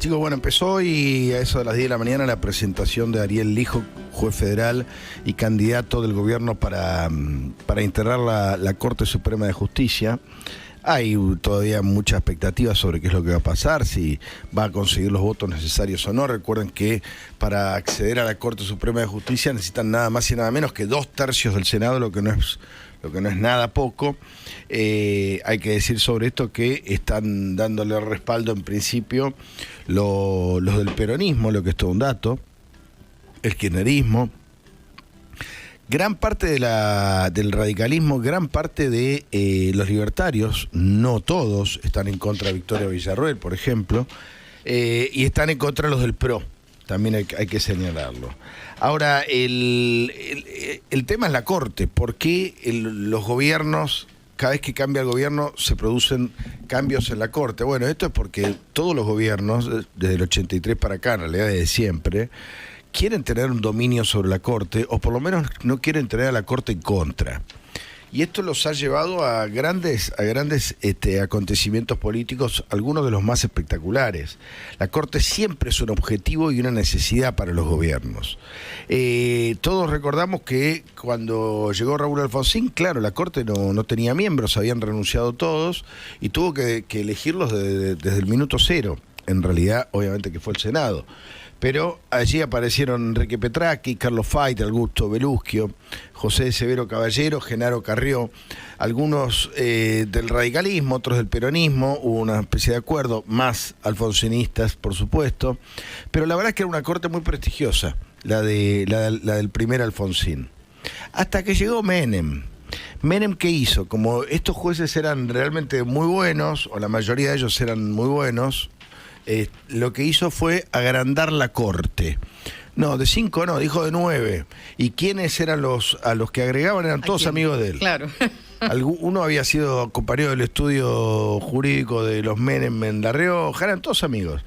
chicos? Bueno, empezó hoy a eso de las 10 de la mañana la presentación de Ariel Lijo, juez federal y candidato del gobierno para integrar la Corte Suprema de Justicia. Hay todavía mucha expectativa sobre qué es lo que va a pasar, si va a conseguir los votos necesarios o no. Recuerden que para acceder a la Corte Suprema de Justicia necesitan nada más y nada menos que 2/3 del Senado, lo que no es nada poco. Hay que decir sobre esto que están dándole respaldo en principio los del peronismo, lo que es todo un dato, el kirchnerismo, gran parte del radicalismo, gran parte de los libertarios, no todos, están en contra de Victoria Villarroel, por ejemplo, y están en contra de los del PRO, también hay que señalarlo. Ahora, el tema es la Corte. ¿Por qué los gobiernos, cada vez que cambia el gobierno, se producen cambios en la Corte? Bueno, esto es porque todos los gobiernos, desde el 83 para acá, en realidad desde siempre, quieren tener un dominio sobre la Corte, o por lo menos no quieren tener a la Corte en contra. Y esto los ha llevado a grandes acontecimientos políticos, algunos de los más espectaculares. La Corte siempre es un objetivo y una necesidad para los gobiernos. Todos recordamos que cuando llegó Raúl Alfonsín, claro, la Corte no tenía miembros, habían renunciado todos y tuvo que elegirlos desde el minuto cero. En realidad, obviamente que fue el Senado. Pero allí aparecieron Enrique Petracchi, Carlos Fait, Augusto Belusquio, José Severo Caballero, Genaro Carrió, algunos del radicalismo, otros del peronismo, hubo una especie de acuerdo, más alfonsinistas, por supuesto, pero la verdad es que era una corte muy prestigiosa, la del primer Alfonsín. Hasta que llegó Menem. Menem, ¿qué hizo? Como estos jueces eran realmente muy buenos, o la mayoría de ellos eran muy buenos, lo que hizo fue agrandar la Corte. No, de 5 no, dijo de 9. ¿Y quiénes eran a los que agregaban? Eran todos amigos de él. Claro. Uno había sido compañero del estudio jurídico de los Menem en La Rioja, eran todos amigos.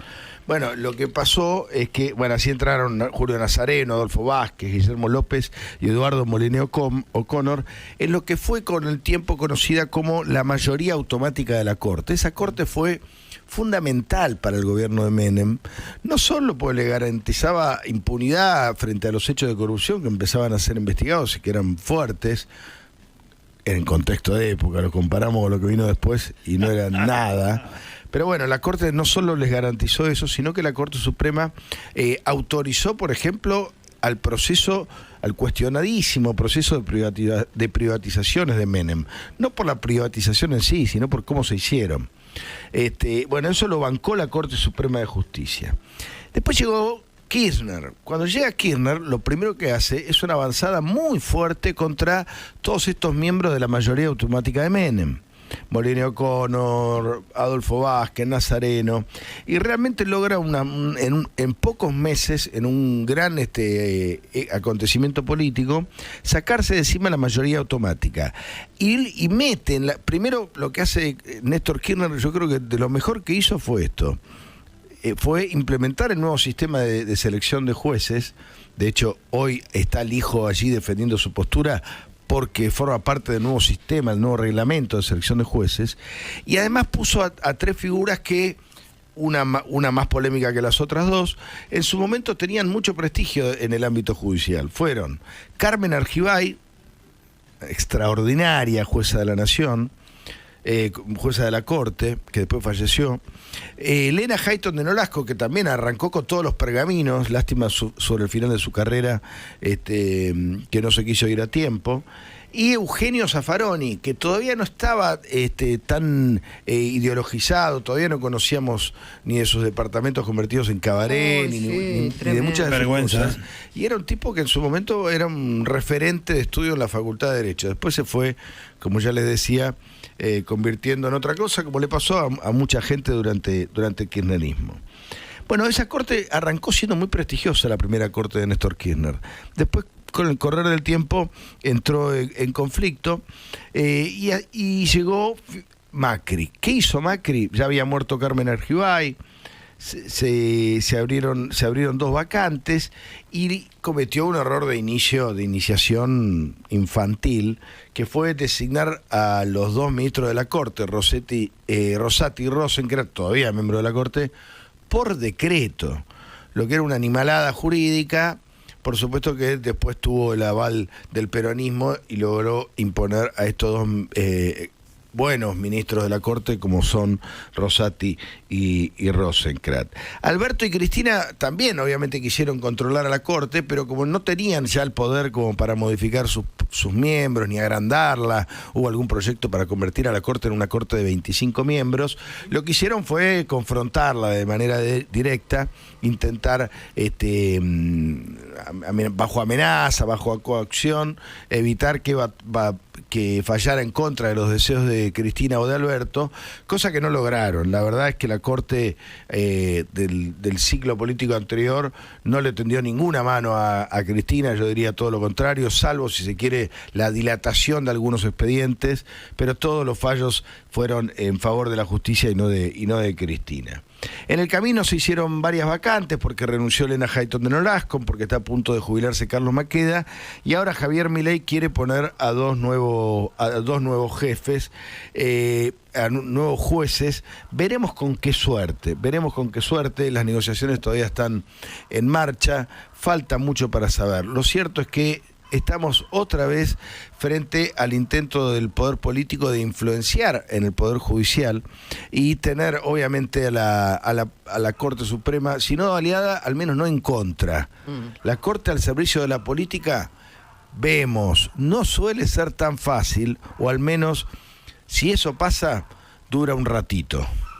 Bueno, lo que pasó es que, así entraron Julio Nazareno, Adolfo Vázquez, Guillermo López y Eduardo Molineux O'Connor, en lo que fue con el tiempo conocida como la mayoría automática de la Corte. Esa Corte fue fundamental para el gobierno de Menem, no solo porque le garantizaba impunidad frente a los hechos de corrupción que empezaban a ser investigados y que eran fuertes, en contexto de época, lo comparamos con lo que vino después y no era nada. Pero bueno, la Corte no solo les garantizó eso, sino que la Corte Suprema autorizó, por ejemplo, al cuestionadísimo proceso de privatizaciones de Menem. No por la privatización en sí, sino por cómo se hicieron. Eso lo bancó la Corte Suprema de Justicia. Después llegó Kirchner. Cuando llega Kirchner, lo primero que hace es una avanzada muy fuerte contra todos estos miembros de la mayoría automática de Menem. Molineux O'Connor, Adolfo Vázquez, Nazareno, y realmente logra en pocos meses, en un gran acontecimiento político, sacarse de encima la mayoría automática. Y meten, primero lo que hace Néstor Kirchner, yo creo que de lo mejor que hizo fue esto, fue implementar el nuevo sistema de selección de jueces. De hecho, hoy está el hijo allí defendiendo su postura, porque forma parte del nuevo sistema, el nuevo reglamento de selección de jueces, y además puso a 3 figuras que, una más polémica que las otras dos, en su momento tenían mucho prestigio en el ámbito judicial. Fueron Carmen Argibay, extraordinaria jueza de la Nación, jueza de la Corte, que después falleció, Elena Hayton de Nolasco, que también arrancó con todos los pergaminos, lástima sobre el final de su carrera, que no se quiso ir a tiempo, y Eugenio Zaffaroni, que todavía no estaba tan ideologizado, todavía no conocíamos ni de sus departamentos convertidos en cabaret, ni de muchas de sus cosas, y era un tipo que en su momento era un referente de estudio en la Facultad de Derecho. Después se fue, como ya les decía, convirtiendo en otra cosa, como le pasó a mucha gente durante el kirchnerismo. Bueno, esa corte arrancó siendo muy prestigiosa, la primera corte de Néstor Kirchner. Después, con el correr del tiempo, entró en conflicto y llegó Macri. ¿Qué hizo Macri? Ya había muerto Carmen Argibay, se abrieron 2 vacantes y cometió un error de iniciación infantil, que fue designar a los 2 ministros de la Corte, Rosati y Rosen, que era todavía miembro de la Corte, por decreto, lo que era una animalada jurídica. Por supuesto que después tuvo el aval del peronismo y logró imponer a estos dos buenos ministros de la Corte como son Rosati y Rosenkrantz. Alberto y Cristina también obviamente quisieron controlar a la Corte, pero como no tenían ya el poder como para modificar sus miembros ni agrandarla, hubo algún proyecto para convertir a la Corte en una Corte de 25 miembros, lo que hicieron fue confrontarla de manera directa, intentar bajo amenaza, bajo coacción, evitar que fallara en contra de los deseos de Cristina o de Alberto, cosa que no lograron. La verdad es que la Corte del ciclo político anterior no le tendió ninguna mano a Cristina, yo diría todo lo contrario, salvo si se quiere la dilatación de algunos expedientes, pero todos los fallos fueron en favor de la justicia y no de Cristina. En el camino se hicieron varias vacantes porque renunció Elena Hayton de Nolasco, porque está a punto de jubilarse Carlos Maqueda, y ahora Javier Milei quiere poner a dos nuevos jefes, a nuevos jueces. Veremos con qué suerte, las negociaciones todavía están en marcha, falta mucho para saber. Lo cierto es que estamos otra vez frente al intento del poder político de influenciar en el poder judicial y tener obviamente a la Corte Suprema, si no aliada, al menos no en contra. La Corte al servicio de la política, vemos, no suele ser tan fácil, o al menos si eso pasa, dura un ratito.